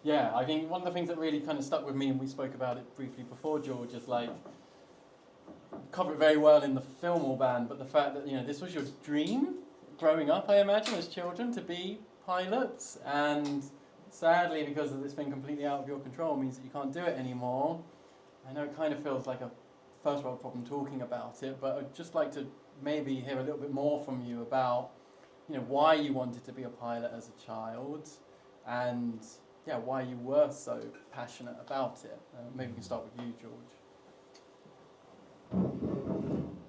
Yeah, I think one of the things that really kind of stuck with me, and we spoke about it briefly before, George, is like, cover it very well in the film Orban, but the fact that, this was your dream growing up, I imagine, as children, to be pilots, and sadly, because of this thing completely out of your control, means that you can't do it anymore. I know it kind of feels like a first world problem talking about it, but I'd just like to maybe hear a little bit more from you about, why you wanted to be a pilot as a child, and why you were so passionate about it. Maybe we can start with you, George.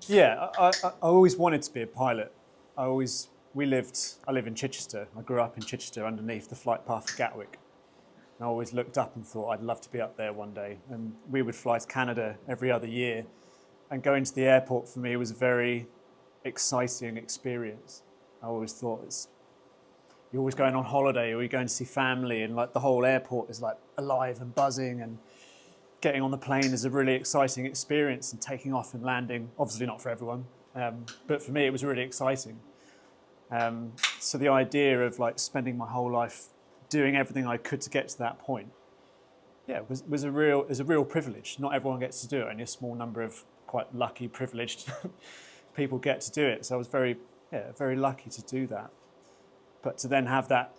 Yeah, I always wanted to be a pilot. I live in Chichester. I grew up in Chichester underneath the flight path of Gatwick. And I always looked up and thought I'd love to be up there one day. And we would fly to Canada every other year. And going to the airport for me was a very exciting experience. I always thought you're always going on holiday or you're going to see family, and like the whole airport is like alive and buzzing, and getting on the plane is a really exciting experience, and taking off and landing, obviously not for everyone, but for me it was really exciting. So the idea of like spending my whole life doing everything I could to get to that point, was a real privilege. Not everyone gets to do it. Only a small number of quite lucky, privileged people get to do it. So I was very lucky to do that. But to then have that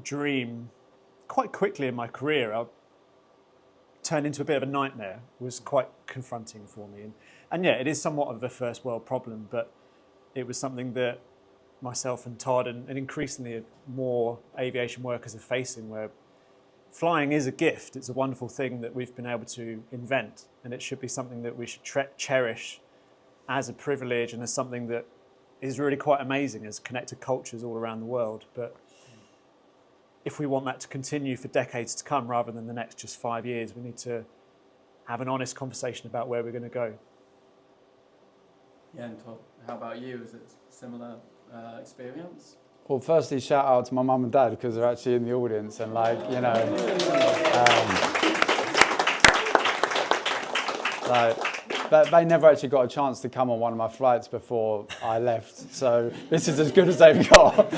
dream quite quickly in my career turned into a bit of a nightmare was quite confronting for me. And it is somewhat of a first world problem, but it was something that myself and Todd and increasingly more aviation workers are facing, where flying is a gift. It's a wonderful thing that we've been able to invent, and it should be something that we should cherish as a privilege and as something that is really quite amazing as connected cultures all around the world. But if we want that to continue for decades to come rather than the next just 5 years, we need to have an honest conversation about where we're going to go. Yeah, and Todd, how about you? Is it a similar experience? Well, firstly, shout out to my mum and dad, because they're actually in the audience, and but they never actually got a chance to come on one of my flights before I left, so this is as good as they've got.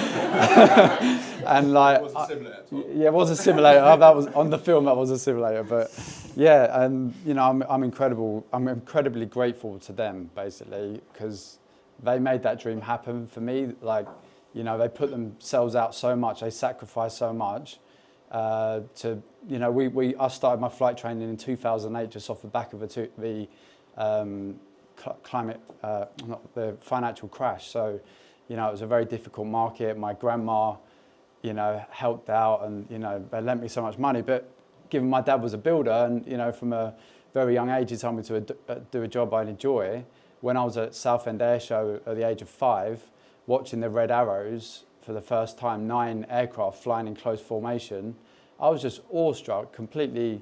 And like, it was a simulator. Yeah, it was a simulator. That was on the film. That was a simulator, but yeah, and I'm incredibly grateful to them, basically, because they made that dream happen for me. Like, they put themselves out so much, they sacrificed so much. I started my flight training in 2008, just off the back of the financial crash. So, it was a very difficult market. My grandma, helped out, and they lent me so much money. But given my dad was a builder, and from a very young age he told me to do a job I'd enjoy. When I was at Southend Air Show at the age of 5, watching the Red Arrows for the first time, 9 aircraft flying in close formation, I was just awestruck, completely,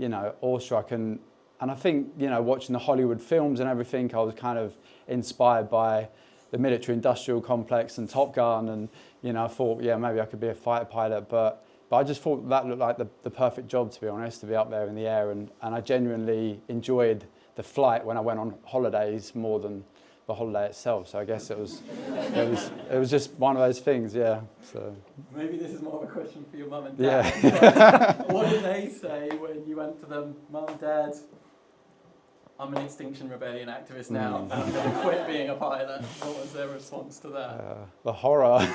awestruck. And I think, watching the Hollywood films and everything, I was kind of inspired by the military industrial complex and Top Gun. And, I thought, maybe I could be a fighter pilot. But I just thought that looked like the perfect job, to be honest, to be up there in the air. And I genuinely enjoyed the flight when I went on holidays more than the holiday itself. So I guess it was just one of those things, yeah. So maybe this is more of a question for your mum and dad. Yeah. What did they say when you went to them, Mum, Dad, I'm an Extinction Rebellion activist now, and I'm going to quit being a pilot? What was their response to that? The horror.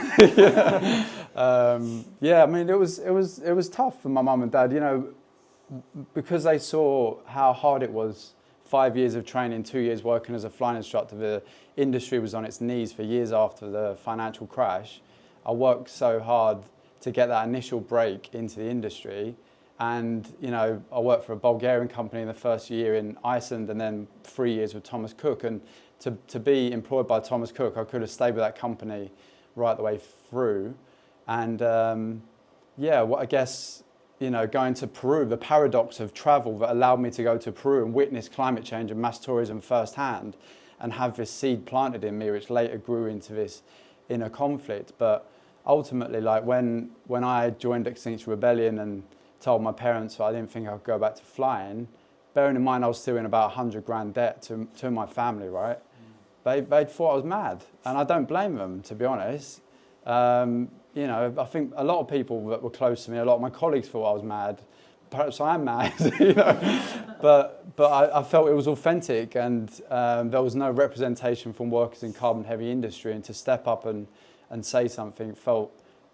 I mean, it was tough for my mum and dad, because they saw how hard it was. 5 years of training, 2 years working as a flying instructor. The industry was on its knees for years after the financial crash. I worked so hard to get that initial break into the industry. And, I worked for a Bulgarian company in the first year in Iceland, and then 3 years with Thomas Cook. And to be employed by Thomas Cook, I could have stayed with that company right the way through. And I guess, going to Peru, the paradox of travel that allowed me to go to Peru and witness climate change and mass tourism firsthand, and have this seed planted in me, which later grew into this inner conflict. But ultimately, like when I joined Extinction Rebellion and told my parents I didn't think I could go back to flying, bearing in mind I was still in about 100 grand debt to my family, right? They thought I was mad, and I don't blame them, to be honest. you know, I think a lot of people that were close to me, a lot of my colleagues thought I was mad. Perhaps I am mad, you know, but I felt it was authentic, and there was no representation from workers in carbon-heavy industry, and to step up and say something felt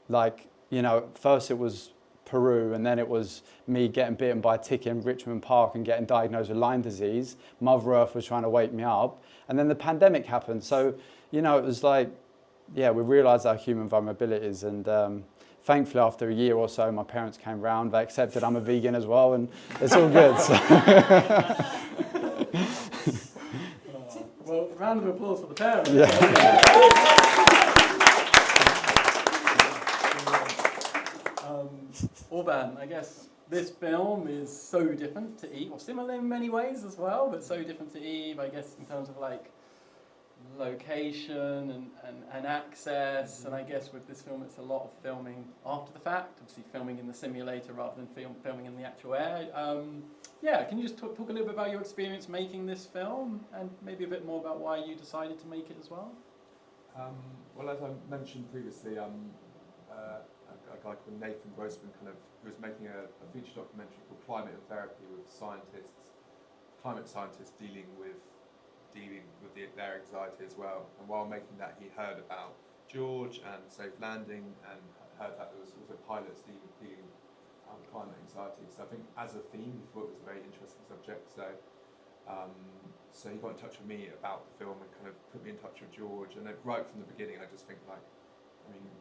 like, you know, first it was Peru, and then it was me getting bitten by a tick in Richmond Park and getting diagnosed with Lyme disease. Mother Earth was trying to wake me up, and then the pandemic happened. So, you know, it was like, yeah, we realised our human vulnerabilities, and thankfully, after a year or so, my parents came round. They accepted I'm a vegan as well, and it's all good. So. Well, round of applause for the parents. Orban, I guess this film is so different to Eve, or similar in many ways as well, but so different to Eve, I guess, in terms of like location and access, and I guess with this film it's a lot of filming after the fact, obviously filming in the simulator rather than filming in the actual air. Yeah, can you just talk a little bit about your experience making this film, and maybe a bit more about why you decided to make it as well? Well, as I mentioned previously, a guy called Nathan Grossman who was making a feature documentary called Climate and Therapy with climate scientists dealing with their anxiety as well. And while making that, he heard about George and safe landing, and heard that there was also pilots dealing with climate anxiety. So I think as a theme, he thought it was a very interesting subject. So he got in touch with me about the film and kind of put me in touch with George. And right from the beginning, I just think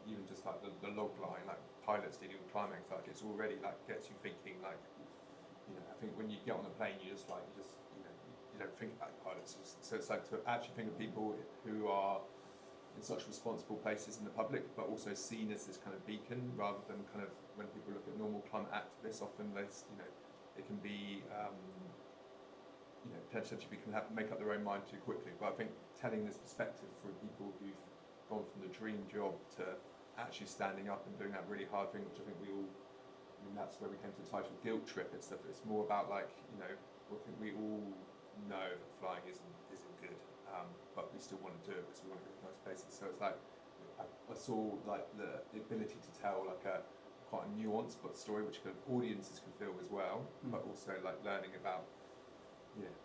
even just like the log line, like pilots dealing with climate anxiety, it's already like gets you thinking, like, you know, I think when you get on a plane, you don't think about pilots. So it's like to actually think of people who are in such responsible places in the public, but also seen as this kind of beacon, rather than kind of when people look at normal climate activists, often there's, you know, it can be, you know, potentially people can make up their own mind too quickly. But I think telling this perspective through people who've gone from the dream job to actually standing up and doing that really hard thing, which I think we all, I mean, that's where we came to the title Guilt Trip. It's more about, like, you know, I think we all know that flying isn't good, but we still want to do it because we want to go to nice places. So it's like I saw like the ability to tell like a quite a nuanced but story which audiences can feel as well, but also like learning about, you know,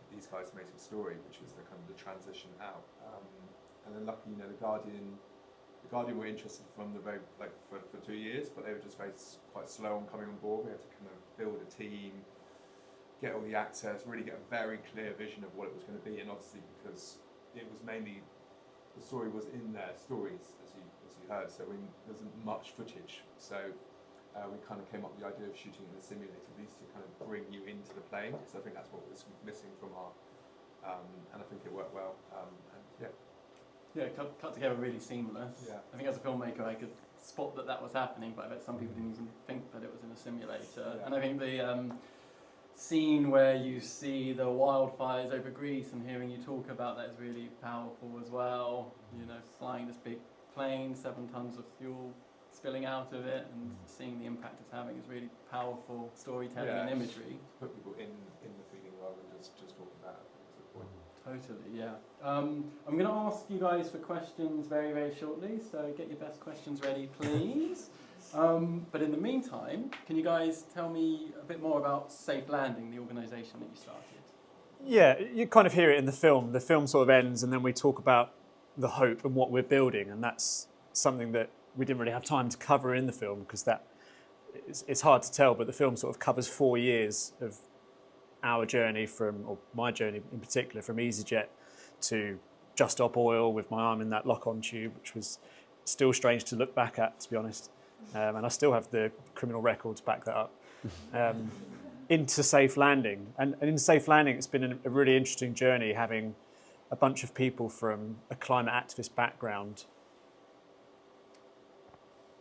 these guys' amazing story, which was the kind of the transition out. And then luckily, you know, the Guardian were interested from the very for 2 years, but they were just quite slow on coming on board. We had to kind of build a team, get all the access, really get a very clear vision of what it was going to be, and obviously because it was mainly, the story was in their stories, as you heard, so there wasn't much footage. So we kind of came up with the idea of shooting in the simulator, at least to kind of bring you into the plane, because I think that's what was missing from our, and I think it worked well, and yeah. Yeah, cut together really seamless. Yeah. I think as a filmmaker I could spot that was happening, but I bet some people didn't even think that it was in a simulator. Yeah. And I think the scene where you see the wildfires over Greece and hearing you talk about that is really powerful as well. You know, flying this big plane, 7 tons of fuel spilling out of it, and seeing the impact it's having is really powerful storytelling and imagery. Put people in the feeling rather than just talking about it. Totally, yeah. I'm going to ask you guys for questions very, very shortly, so get your best questions ready, please. But in the meantime, can you guys tell me a bit more about Safe Landing, the organisation that you started? Yeah, you kind of hear it in the film. The film sort of ends, and then we talk about the hope and what we're building, and that's something that we didn't really have time to cover in the film, because it's hard to tell, but the film sort of covers 4 years of our journey or my journey in particular, from EasyJet to Just Stop Oil with my arm in that lock-on tube, which was still strange to look back at, to be honest. And I still have the criminal record to back that up. Into Safe Landing. And in Safe Landing, it's been a really interesting journey, having a bunch of people from a climate activist background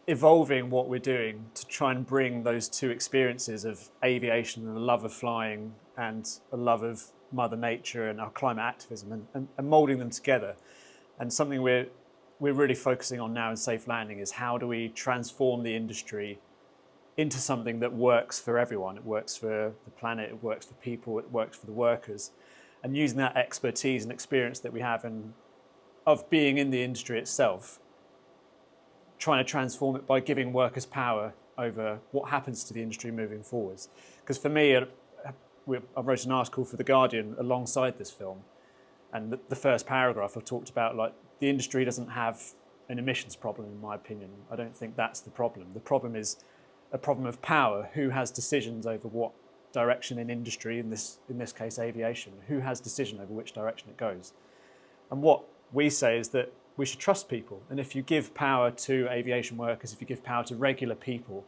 evolving what we're doing to try and bring those two experiences of aviation and a love of flying and a love of Mother Nature and our climate activism, and moulding them together. And something we're really focusing on now in Safe Landing is how do we transform the industry into something that works for everyone. It works for the planet, it works for people, it works for the workers. And using that expertise and experience that we have of being in the industry itself, trying to transform it by giving workers power over what happens to the industry moving forwards. Because for me, I wrote an article for The Guardian alongside this film, and the first paragraph I talked about, like, the industry doesn't have an emissions problem, in my opinion. I don't think that's the problem. The problem is a problem of power. Who has decisions over what direction in industry, in this case aviation, who has decision over which direction it goes? And what we say is that we should trust people. And if you give power to aviation workers, if you give power to regular people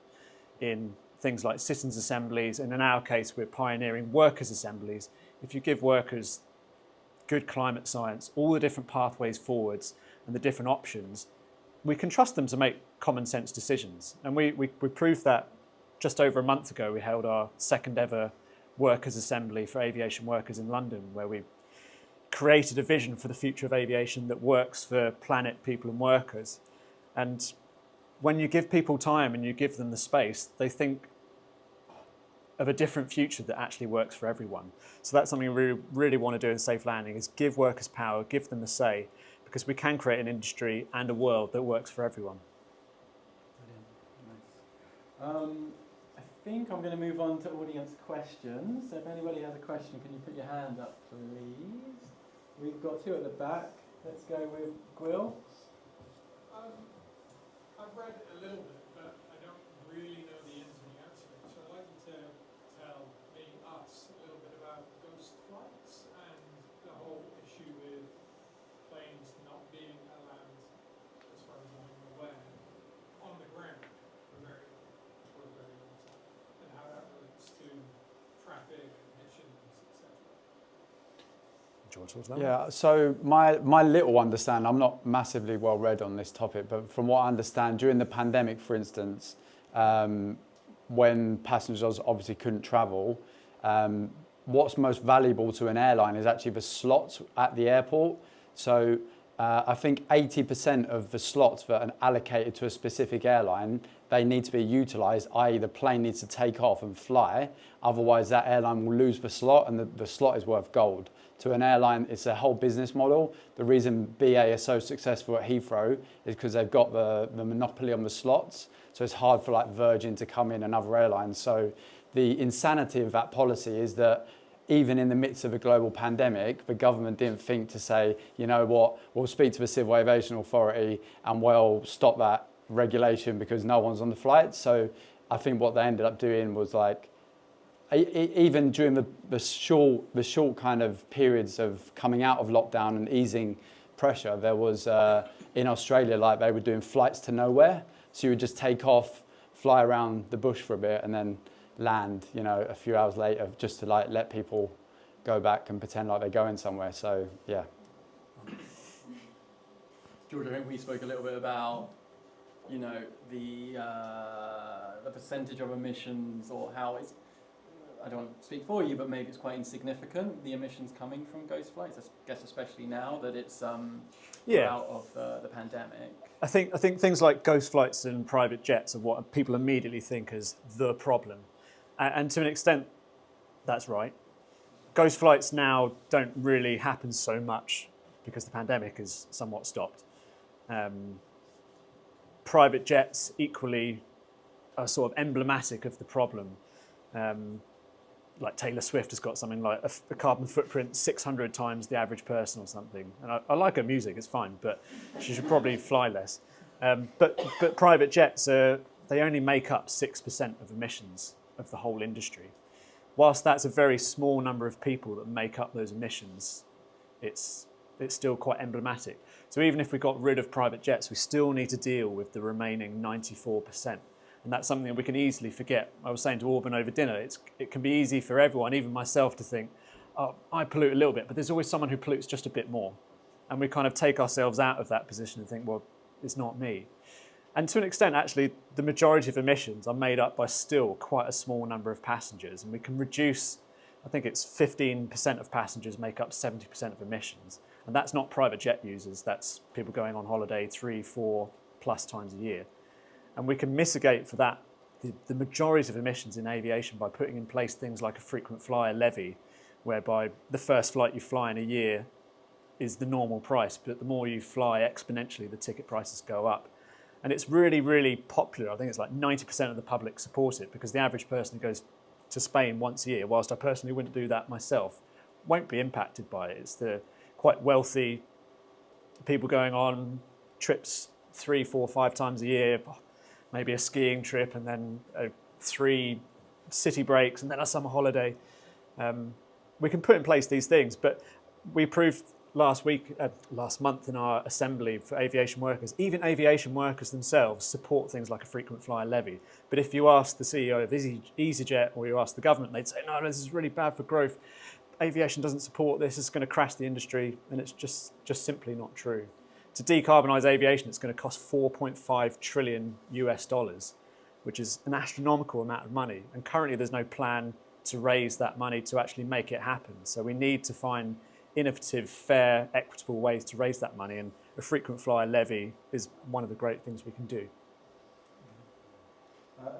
in things like citizens' assemblies, and in our case we're pioneering workers' assemblies, if you give workers good climate science, all the different pathways forwards and the different options, we can trust them to make common sense decisions. And we proved that just over a month ago. We held our second ever workers' assembly for aviation workers in London, where we created a vision for the future of aviation that works for planet, people and workers. And when you give people time and you give them the space, they think of a different future that actually works for everyone. So that's something we really want to do in Safe Landing, is give workers power, give them a say, because we can create an industry and a world that works for everyone. Brilliant. Nice. I think I'm going to move on to audience questions. So if anybody has a question, can you put your hand up, please? We've got two at the back. Let's go with Gwyl. I've read a little bit, but I don't really know the ins and the outs of it. So I'd like you to tell us a little bit about ghost flights and the whole issue with planes not being allowed, as far as I'm aware, on the ground for a very long time, and how that relates to traffic, emissions, etc. Yeah, so my little understanding, I'm not massively well read on this topic, but from what I understand, during the pandemic, for instance, when passengers obviously couldn't travel, what's most valuable to an airline is actually the slots at the airport. So I think 80% of the slots that are allocated to a specific airline, they need to be utilised, i.e. the plane needs to take off and fly, otherwise that airline will lose the slot, and the slot is worth gold. To an airline, it's a whole business model. The reason BA is so successful at Heathrow is because they've got the monopoly on the slots, so it's hard for like Virgin to come in and other airlines. So the insanity of that policy is that even in the midst of a global pandemic, the government didn't think to say, you know what, we'll speak to the Civil Aviation Authority and we'll stop that regulation because no one's on the flight. So I think what they ended up doing was like, even during the short kind of periods of coming out of lockdown and easing pressure, there was in Australia, like they were doing flights to nowhere. So you would just take off, fly around the bush for a bit and then land, you know, a few hours later, just to like let people go back and pretend like they're going somewhere. So yeah. George, I think we spoke a little bit about, you know, the percentage of emissions, or how it's, I don't want to speak for you, but maybe it's quite insignificant, the emissions coming from ghost flights, I guess especially now that it's out of the pandemic. I think things like ghost flights and private jets are what people immediately think as the problem. And to an extent, that's right. Ghost flights now don't really happen so much because the pandemic is somewhat stopped. Private jets equally are sort of emblematic of the problem. Like Taylor Swift has got something like a carbon footprint 600 times the average person or something. And I like her music, it's fine, but she should probably fly less. But private jets, they only make up 6% of emissions of the whole industry. Whilst that's a very small number of people that make up those emissions, it's still quite emblematic. So even if we got rid of private jets, we still need to deal with the remaining 94%. And that's something that we can easily forget. I was saying to Orban over dinner, it can be easy for everyone, even myself, to think, oh, I pollute a little bit, but there's always someone who pollutes just a bit more. And we kind of take ourselves out of that position and think, well, it's not me. And to an extent, actually, the majority of emissions are made up by still quite a small number of passengers. And we can reduce, I think it's 15% of passengers make up 70% of emissions. And that's not private jet users, that's people going on holiday 3, 4+ times a year. And we can mitigate for that the majority of emissions in aviation by putting in place things like a frequent flyer levy, whereby the first flight you fly in a year is the normal price, but the more you fly exponentially, the ticket prices go up. And it's really, really popular. I think it's like 90% of the public support it, because the average person who goes to Spain once a year, whilst I personally wouldn't do that myself, won't be impacted by it. It's the quite wealthy people going on trips 3, 4, 5 times a year, maybe a skiing trip and then 3 city breaks and then a summer holiday. We can put in place these things, but we proved last month in our assembly for aviation workers, even aviation workers themselves support things like a frequent flyer levy. But if you ask the CEO of EasyJet or you ask the government, they'd say, no, this is really bad for growth. Aviation doesn't support this, it's going to crash the industry, and it's just simply not true. To decarbonise aviation, it's going to cost $4.5 trillion US, which is an astronomical amount of money. And currently there's no plan to raise that money to actually make it happen. So we need to find innovative, fair, equitable ways to raise that money, and a frequent flyer levy is one of the great things we can do.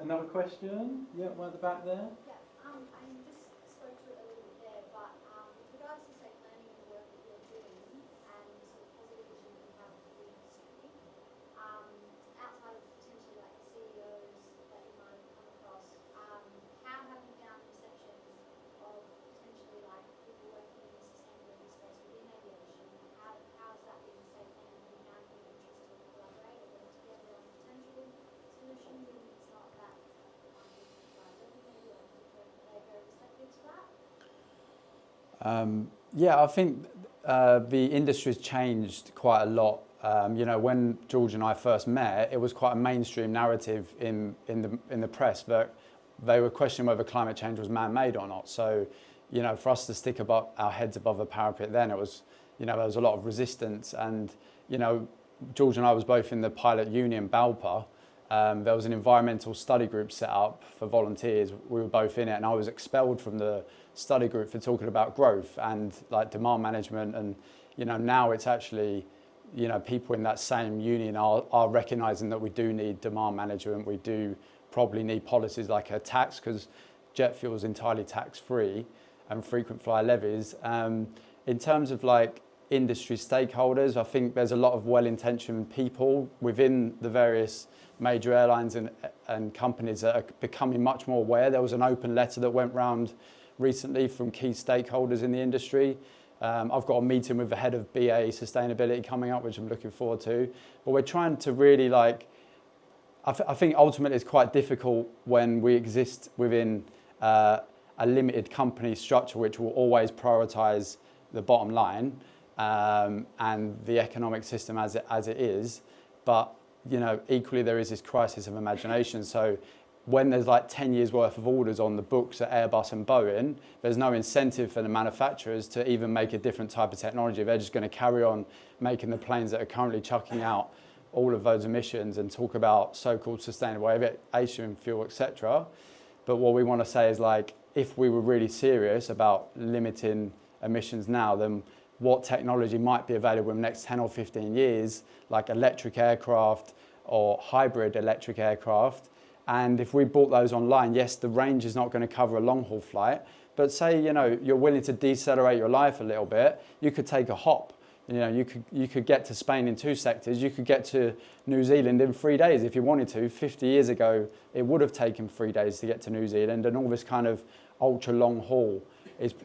Another question? Yeah, one at the back there. Yeah, I just spoke to it a little bit there, but with regards to say planning and the work that you're doing and the sort of positive vision that you have for the industry, outside of potentially like the CEOs that you might have come across, how have you found the reception of potentially like people working in the sustainability space within aviation? How has that been, say, planning? Have you found people interested to collaborate or work together on potential solutions, even if it's not that revenue or different, are they very receptive to that? Yeah, I think the industry's changed quite a lot. When George and I first met, it was quite a mainstream narrative in the press that they were questioning whether climate change was man-made or not. So, for us to stick our heads above the parapet then, it was, there was a lot of resistance. And, George and I was both in the pilot union, BALPA. There was an environmental study group set up for volunteers. We were both in it, and I was expelled from the study group for talking about growth and like demand management. And now it's actually, people in that same union are recognising that we do need demand management. We do probably need policies like a tax, because jet fuel is entirely tax-free, and frequent flyer levies. In terms of like industry stakeholders, I think there's a lot of well-intentioned people within the various major airlines and companies that are becoming much more aware. There was an open letter that went round recently from key stakeholders in the industry. I've got a meeting with the head of BA Sustainability coming up, which I'm looking forward to. But we're trying to really I think ultimately it's quite difficult when we exist within a limited company structure, which will always prioritise the bottom line and the economic system as it is. But equally there is this crisis of imagination. So when there's like 10 years worth of orders on the books at Airbus and Boeing, there's no incentive for the manufacturers to even make a different type of technology. They're just going to carry on making the planes that are currently chucking out all of those emissions and talk about so-called sustainable aviation fuel, etc. But what we want to say is, like, if we were really serious about limiting emissions now, then what technology might be available in the next 10 or 15 years, like electric aircraft or hybrid electric aircraft. And if we bought those online, yes, the range is not going to cover a long-haul flight, but say, you're willing to decelerate your life a little bit, you could take a hop. You could get to Spain in 2 sectors. You could get to New Zealand in 3 days if you wanted to. 50 years ago, it would have taken 3 days to get to New Zealand, and all this kind of ultra long haul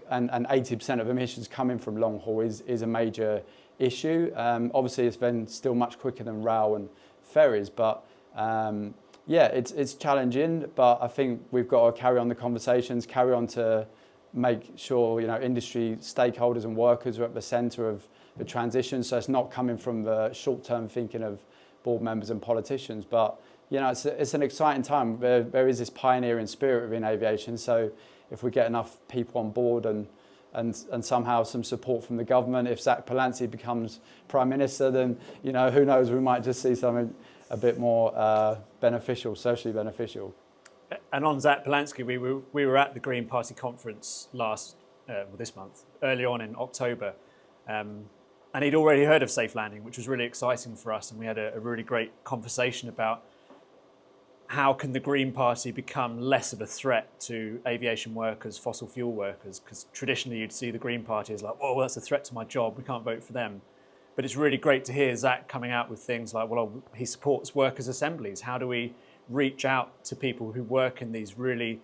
and 80% of emissions coming from long haul is a major issue. Obviously, it's been still much quicker than rail and ferries, but it's challenging. But I think we've got to carry on the conversations, carry on to make sure industry stakeholders and workers are at the centre of the transition. So it's not coming from the short-term thinking of board members and politicians, but it's an exciting time. There is this pioneering spirit within aviation. So if we get enough people on board and somehow some support from the government, if Zach Palancy becomes Prime Minister, then who knows, we might just see something a bit more beneficial, socially beneficial. And on Zach Palancy, we were at the Green Party conference this month, early on in October, and he'd already heard of Safe Landing, which was really exciting for us, and we had a really great conversation about how can the Green Party become less of a threat to aviation workers, fossil fuel workers, because traditionally you'd see the Green Party as like, whoa, that's a threat to my job, we can't vote for them. But it's really great to hear Zach coming out with things like, well, he supports workers' assemblies. How do we reach out to people who work in these really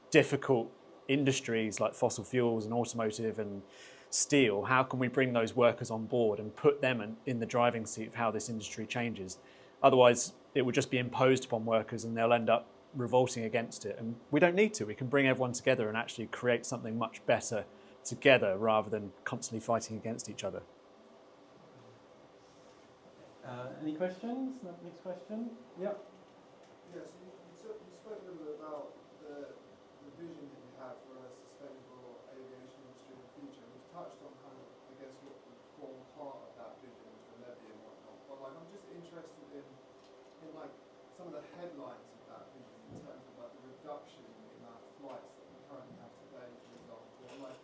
difficult industries like fossil fuels and automotive and steel? How can we bring those workers on board and put them in the driving seat of how this industry changes? Otherwise, it would just be imposed upon workers and they'll end up revolting against it. And we don't need to. We can bring everyone together and actually create something much better together rather than constantly fighting against each other. Any questions? Next question? Yep. Yes, you spoke a little bit about the vision that you have for a sustainable aviation industry in the future. We've touched on kind of, I guess, what would form part of that vision with the levy and whatnot. But like, I'm just interested in like some of the headlines of that vision in terms of like the reduction in the amount of flights that we currently have today, for example. And like,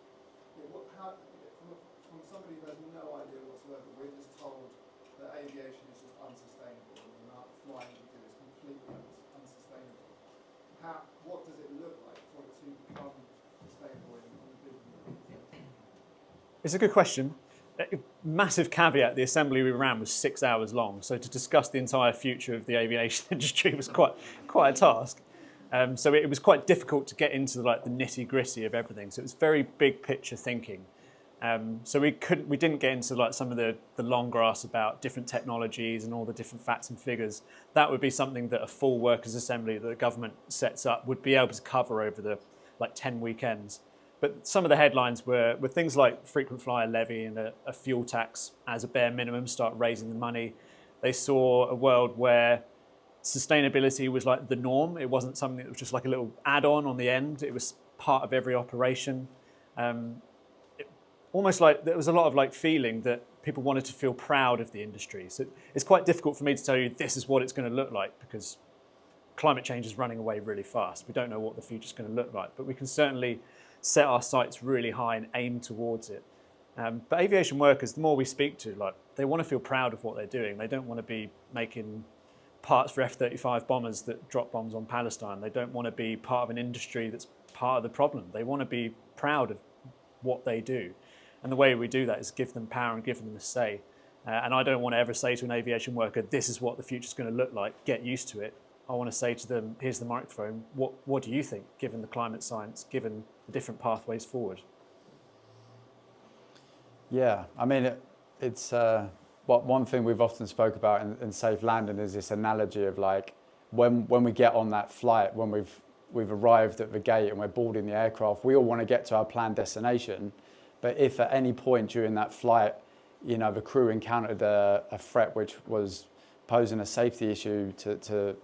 from somebody who has no idea whatsoever, we're just told that aviation is just unsustainable and the amount of flying we do is completely unsustainable. What does it look like for it to become sustainable in the business? It's a good question. Massive caveat, the assembly we ran was 6 hours long, so to discuss the entire future of the aviation industry was quite a task. So it was quite difficult to get into the nitty-gritty of everything. So it was very big picture thinking. So we didn't get into like some of the long grass about different technologies and all the different facts and figures. That would be something that a full workers' assembly that the government sets up would be able to cover over the 10 weekends. But some of the headlines were things like frequent flyer levy and a fuel tax as a bare minimum start raising the money. They saw a world where sustainability was like the norm. It wasn't something that was just like a little add-on on the end. It was part of every operation. Almost like there was a lot of like feeling that people wanted to feel proud of the industry. So it's quite difficult for me to tell you this is what it's going to look like because climate change is running away really fast. We don't know what the future's going to look like, but we can certainly set our sights really high and aim towards it. But aviation workers, the more we speak to, like they want to feel proud of what they're doing. They don't want to be making parts for F-35 bombers that drop bombs on Palestine. They don't want to be part of an industry that's part of the problem. They want to be proud of what they do. And the way we do that is give them power and give them a say. And I don't want to ever say to an aviation worker, this is what the future's going to look like, get used to it. I want to say to them, here's the microphone, what do you think, given the climate science, given the different pathways forward? Yeah, I mean, it's one thing we've often spoke about in safe landing is this analogy of like, when we get on that flight, when we've arrived at the gate and we're boarding the aircraft, we all want to get to our planned destination. But if at any point during that flight, the crew encountered a threat which was posing a safety issue to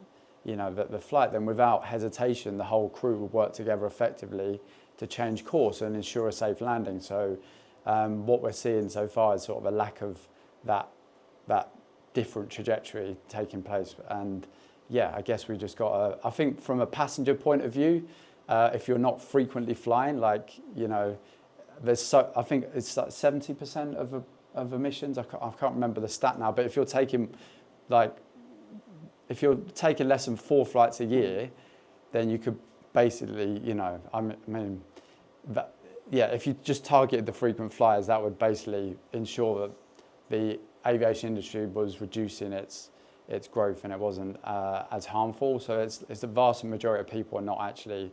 the flight, then without hesitation, the whole crew would work together effectively to change course and ensure a safe landing. So what we're seeing so far is sort of a lack of that different trajectory taking place. And yeah, I guess we just got I think from a passenger point of view, if you're not frequently flying, I think it's like 70% of emissions. I can't remember the stat now, but if you're taking less than 4 flights a year, then you could basically, if you just targeted the frequent flyers, that would basically ensure that the aviation industry was reducing its growth and it wasn't as harmful. So it's the vast majority of people are not actually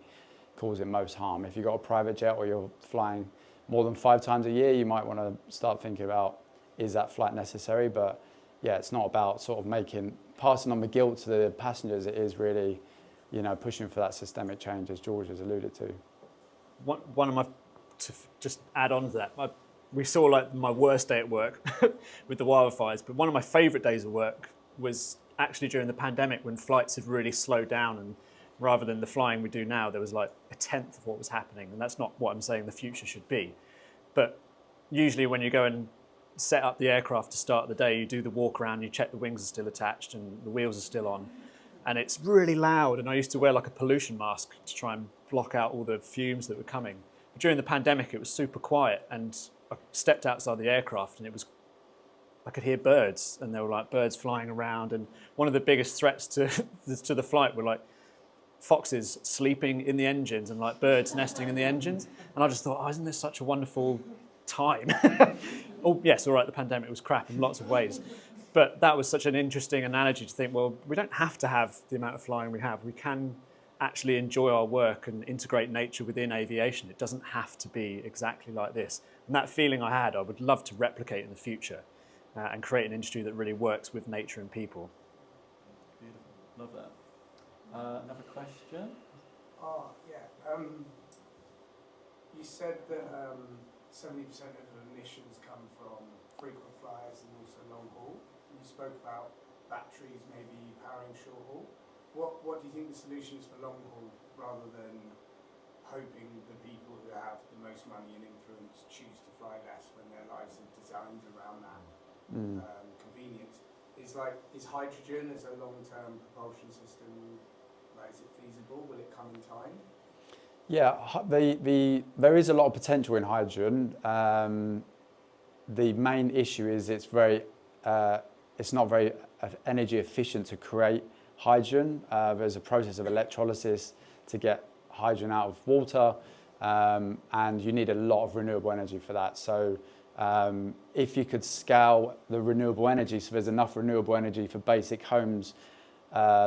causing most harm. If you've got a private jet or you're flying more than 5 times a year, you might want to start thinking about, is that flight necessary? But yeah, it's not about sort of passing on the guilt to the passengers. It is really, pushing for that systemic change, as George has alluded to. To just add on to that, we saw like my worst day at work with the wildfires, but one of my favourite days of work was actually during the pandemic when flights had really slowed down, and rather than the flying we do now, there was like a tenth of what was happening. And that's not what I'm saying the future should be. But usually when you go and set up the aircraft to start the day, you do the walk around, you check the wings are still attached and the wheels are still on. And it's really loud. And I used to wear like a pollution mask to try and block out all the fumes that were coming. But during the pandemic, it was super quiet. And I stepped outside the aircraft and I could hear birds, and there were like birds flying around. And one of the biggest threats to the flight were like foxes sleeping in the engines and like birds nesting in the engines. And I just thought, isn't this such a wonderful time. Oh yes, all right, the pandemic was crap in lots of ways. But that was such an interesting analogy to think, well, we don't have to have the amount of flying we have. We can actually enjoy our work and integrate nature within aviation. It doesn't have to be exactly like this. And that feeling I had, I would love to replicate in the future and create an industry that really works with nature and people. Beautiful. Love that. Another question? Yeah. You said that 70% of emissions come from frequent flyers and also long haul. You spoke about batteries maybe powering short haul. What do you think the solution is for long haul, rather than hoping the people who have the most money and influence choose to fly less when their lives are designed around that convenience? Is hydrogen as a long-term propulsion system, is it feasible? Will it come in time? Yeah, there is a lot of potential in hydrogen. The main issue is it's not very energy efficient to create hydrogen. There's a process of electrolysis to get hydrogen out of water, and you need a lot of renewable energy for that. So if you could scale the renewable energy, so there's enough renewable energy for basic homes,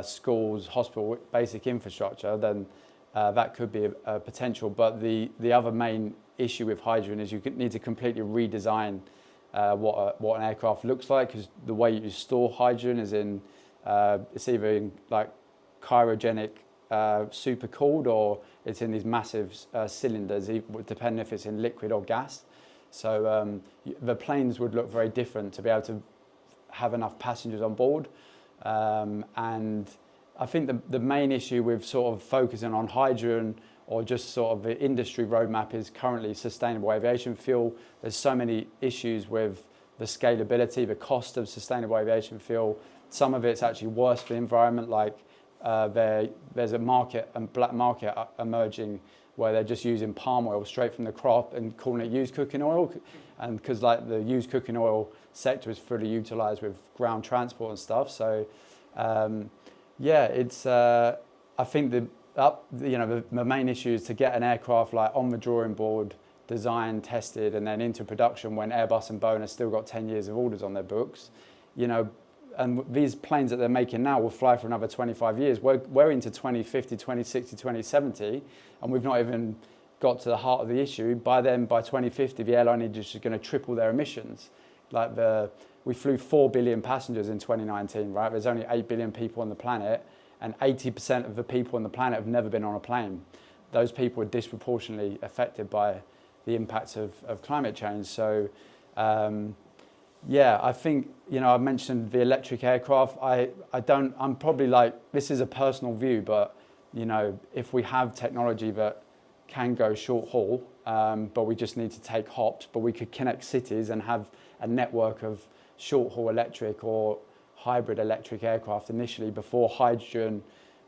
schools, hospital, basic infrastructure, then that could be a potential. But the other main issue with hydrogen is you need to completely redesign what an aircraft looks like, because the way you store hydrogen is it's either in like cryogenic super cooled, or it's in these massive cylinders, depending if it's in liquid or gas. So the planes would look very different to be able to have enough passengers on board. And I think the main issue with sort of focusing on hydrogen, or just sort of the industry roadmap, is currently sustainable aviation fuel. There's so many issues with the scalability, the cost of sustainable aviation fuel. Some of it's actually worse for the environment, like there's a market, a black market emerging, where they're just using palm oil straight from the crop and calling it used cooking oil. And because like the used cooking oil sector is fully utilized with ground transport and stuff. So it's I think the main issue is to get an aircraft like on the drawing board, designed, tested, and then into production when Airbus and Boeing have still got 10 years of orders on their books. And these planes that they're making now will fly for another 25 years. We're into 2050, 2060, 2070, and we've not even got to the heart of the issue. By then, by 2050, the airline industry is going to triple their emissions. We flew 4 billion passengers in 2019, right? There's only 8 billion people on the planet, and 80% of the people on the planet have never been on a plane. Those people are disproportionately affected by the impacts of climate change. So, I think, I mentioned the electric aircraft. I'm probably this is a personal view, but, if we have technology that can go short haul, but we just need to take hops, but we could connect cities and have a network of short haul electric or hybrid electric aircraft initially before hydrogen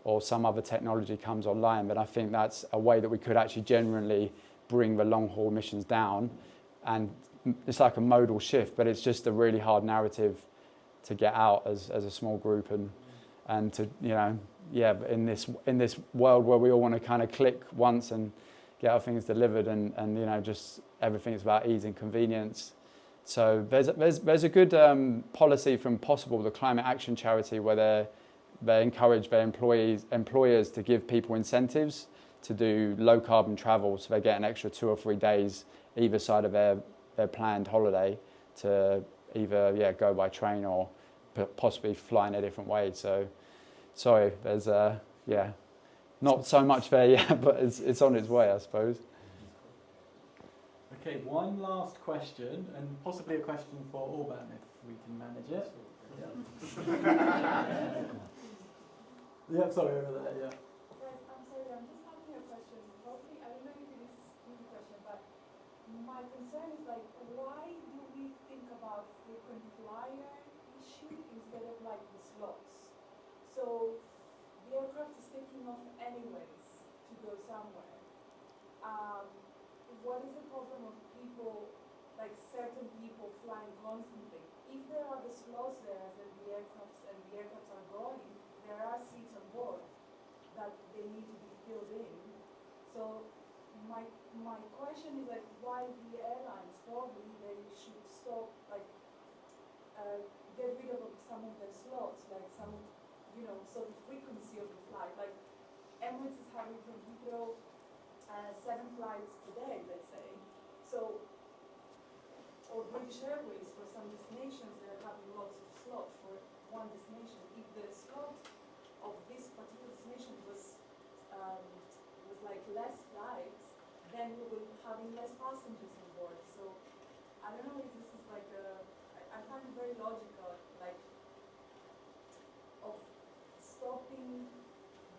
or some other technology comes online, then I think that's a way that we could actually genuinely bring the long haul emissions down. And it's like a modal shift, but it's just a really hard narrative to get out as a small group and to in this world where we all want to kind of click once and get our things delivered and just everything is about ease and convenience. So there's a good policy from Possible, the climate action charity, where they encourage their employers to give people incentives to do low carbon travel, so they get an extra 2 or 3 days either side of their planned holiday to either go by train or possibly fly in a different way. So sorry, there's not so much there yet, but it's on its way, I suppose. Okay, one last question, and possibly a question for Orban if we can manage it. Yeah, sorry, over there, yeah. Guys, I'm sorry, I'm just asking a question. Probably, I don't know if it is a question, but my concern is why do we think about frequent flyer issue instead of the slots? So the aircraft is taking off anyways to go somewhere. What is the problem of people, certain people flying constantly? If there are the slots there and the aircrafts are going, there are seats on board that they need to be filled in. So my question is like why the airlines probably they should stop like get rid of some of their slots, like some, so the frequency of the flight. Like Emirates is having from Heathrow 7 flights per day, let's say. So, or British Airways for some destinations, they're having lots of slots for one destination. If the slot of this particular destination was like less flights, then we will having less passengers on board. So I don't know if this is like I find it very logical, like of stopping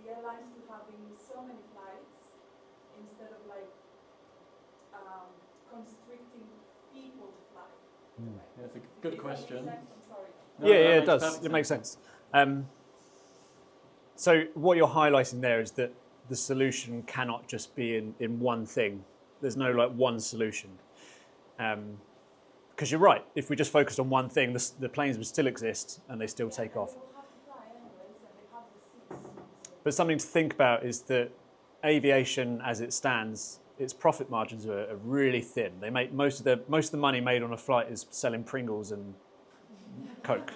the airlines to having so many flights instead of like constricting people to fly. Yeah, it's a good question. Does that make sense? I'm sorry. No, Yeah, that it makes does. perfect It makes sense. So what you're highlighting there is that the solution cannot just be in one thing. There's no like one solution. Because you're right. If we just focused on one thing, the planes would still exist and they still take off. They will have to fly anyways, and they have the seats. But something to think about is that aviation, as it stands, its profit margins are really thin. They make most of the money made on a flight is selling Pringles and Coke,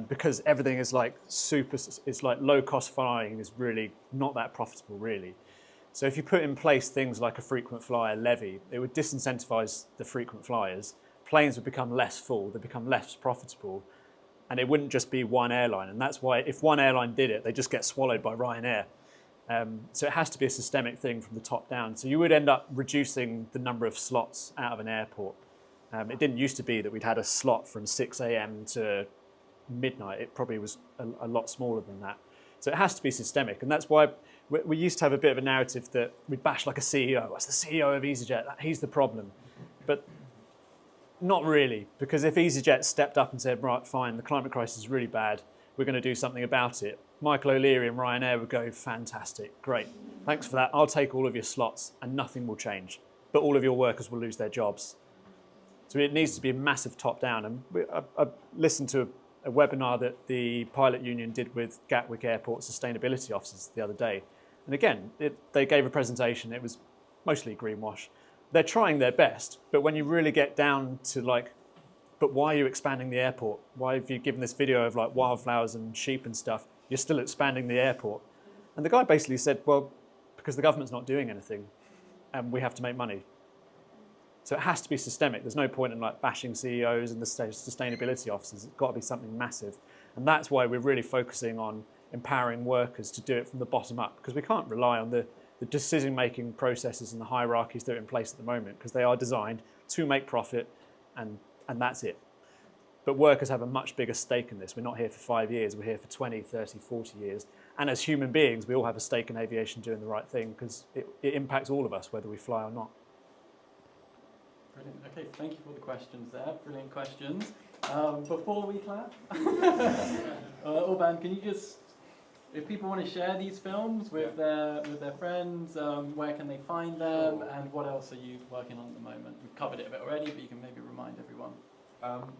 because everything is like it's like low cost flying is really not that profitable really. So if you put in place things like a frequent flyer levy, it would disincentivize the frequent flyers. Planes would become less full, they become less profitable, and it wouldn't just be one airline. And that's why if one airline did it, they just get swallowed by Ryanair. So it has to be a systemic thing from the top down. So you would end up reducing the number of slots out of an airport. It didn't used to be that we'd had a slot from 6 a.m. to midnight. It probably was a lot smaller than that. So it has to be systemic. And that's why we used to have a bit of a narrative that we'd bash like a CEO. What's the CEO of EasyJet? He's the problem. But not really, because if EasyJet stepped up and said, right, fine, the climate crisis is really bad, we're going to do something about it, Michael O'Leary and Ryanair would go, fantastic, great, thanks for that, I'll take all of your slots and nothing will change, but all of your workers will lose their jobs. So it needs to be a massive top-down. And I listened to a webinar that the pilot union did with Gatwick Airport sustainability officers the other day. And again, they gave a presentation, it was mostly greenwash. They're trying their best, but when you really get down to like, but why are you expanding the airport? Why have you given this video of like wildflowers and sheep and stuff? You're still expanding the airport. And the guy basically said, well, because the government's not doing anything and we have to make money. So it has to be systemic. There's no point in like bashing CEOs and the sustainability officers. It's got to be something massive. And that's why we're really focusing on empowering workers to do it from the bottom up, because we can't rely on the decision-making processes and the hierarchies that are in place at the moment, because they are designed to make profit and that's it. But workers have a much bigger stake in this. We're not here for 5 years, we're here for 20, 30, 40 years. And as human beings, we all have a stake in aviation doing the right thing, because it impacts all of us, whether we fly or not. Brilliant. Okay, thank you for the questions there. Brilliant questions. Before we clap, Orban, can you just, if people want to share these films with their friends, where can they find them, and what else are you working on at the moment? We've covered it a bit already, but you can maybe remind everyone.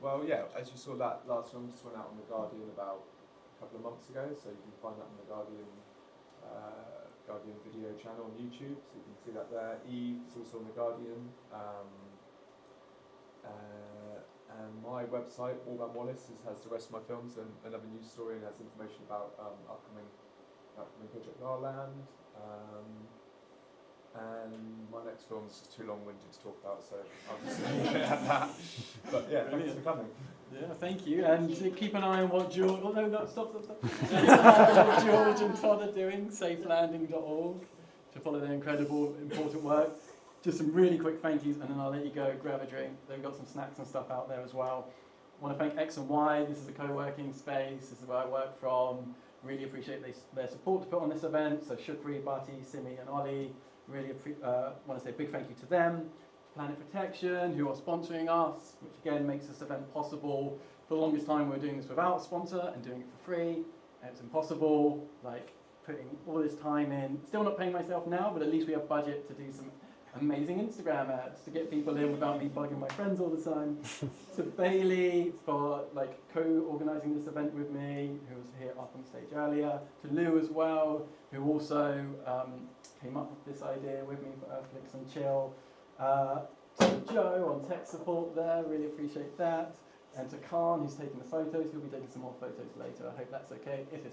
Well, yeah, as you saw, that last film just went out on The Guardian about a couple of months ago, so you can find that on The Guardian video channel on YouTube, so you can see that there. Eve is also on The Guardian. And my website, Orban Wallace, has the rest of my films and another news story, and has information about upcoming Project Garland. And my next film's too long-winded to talk about, so I'll just leave it at that. But yeah, thanks for coming. Yeah, thank you. And keep an eye on what George... Oh, no, stop. Keep an eye on what George and Todd are doing, safelanding.org, to follow their incredible, important work. Just some really quick thank yous, and then I'll let you go grab a drink. They've got some snacks and stuff out there as well. I want to thank X and Y. This is a co-working space. This is where I work from. Really appreciate their support to put on this event. So Shukri, Bati, Simi and Ollie. Really want to say a big thank you to them. Planet Protection, who are sponsoring us, which again makes this event possible. For the longest time we were doing this without a sponsor and doing it for free. And it's impossible, like putting all this time in. Still not paying myself now, but at least we have budget to do some amazing Instagram ads to get people in without me bugging my friends all the time. To Bailey for like co-organising this event with me, who was here up on stage earlier. To Lou as well, who also came up with this idea with me for Earthflix and Chill. To Joe on tech support there, really appreciate that. And to Khan, who's taking the photos. He'll be taking some more photos later. I hope that's okay. If it's